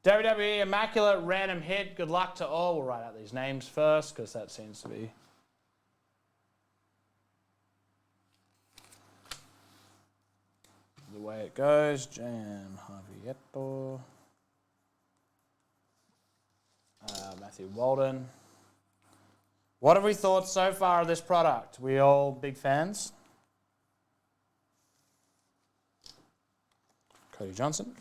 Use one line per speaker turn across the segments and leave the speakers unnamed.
WWE Immaculate random hit. Good luck to all. We'll write out these names first because that seems to be the way it goes. Jan Javieto. Matthew Walden. What have we thought so far of this product? We all big fans? Cody Johnson.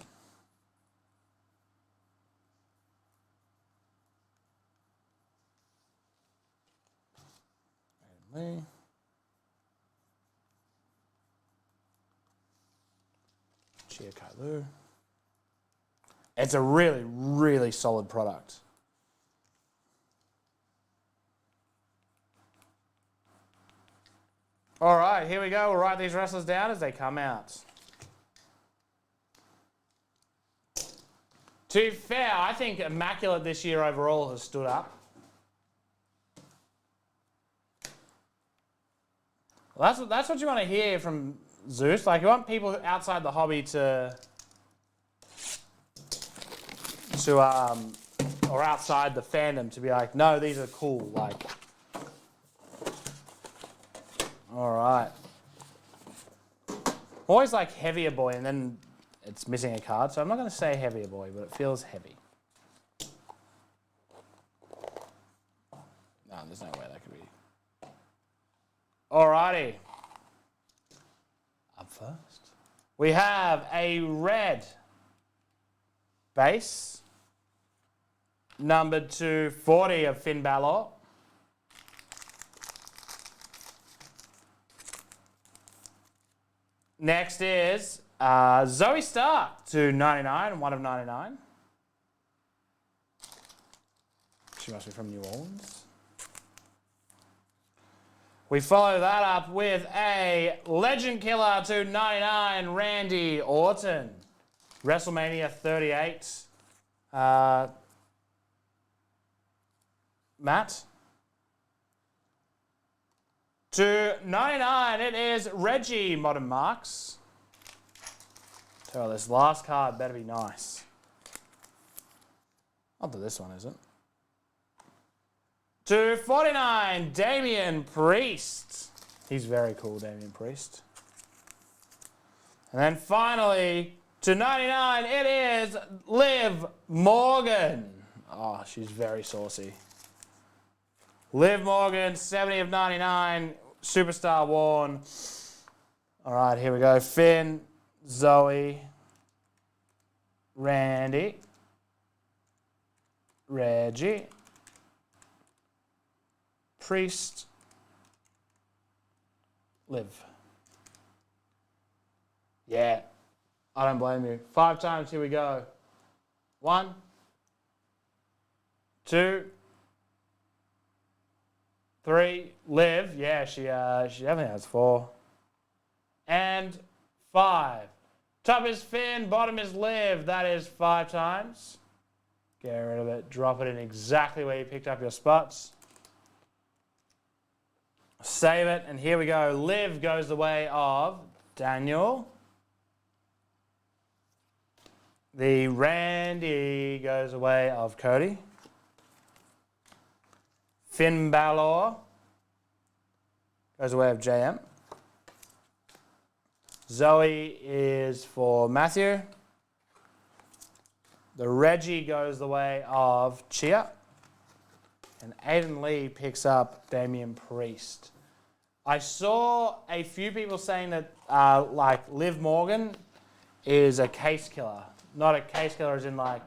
Lee. Chia Kailu. It's a really, really solid product. All right, here we go. We'll write these wrestlers down as they come out. To be fair, I think Immaculate this year overall has stood up. Well, that's what you want to hear from Zeus. Like, you want people outside the hobby or outside the fandom to be like, no, these are cool. Like, all right. Always like Heavier Boy, and then it's missing a card, so I'm not going to say Heavier Boy, but it feels heavy. No, there's no way that could be. Alrighty. Up first, we have a red base, numbered to 40 of Finn Balor. Next is Zoe Stark to 99, 1 of 99. She must be from New Orleans. We follow that up with a Legend Killer to 99, Randy Orton. WrestleMania 38. Matt? To 99, it is Reggie Modern Marks. Tell you, this last card better be nice. Not that this one isn't. To 49, Damian Priest. He's very cool, Damian Priest. And then finally, to 99, it is Liv Morgan. Oh, she's very saucy. Liv Morgan, 70 of 99, Superstar worn. All right, here we go. Finn, Zoe, Randy, Reggie, Priest, Liv. Yeah, I don't blame you. 5 times, here we go. 1, 2, 3, Liv. Yeah, she definitely has 4. And 5. Top is Finn, bottom is Liv. That is 5 times. Get rid of it. Drop it in exactly where you picked up your spots. Save it, and here we go. Liv goes the way of Daniel. The Randy goes the way of Cody. Finn Balor goes the way of JM. Zoe is for Matthew. The Reggie goes the way of Chia. And Aiden Lee picks up Damian Priest. I saw a few people saying that like Liv Morgan is a case killer. Not a case killer as in like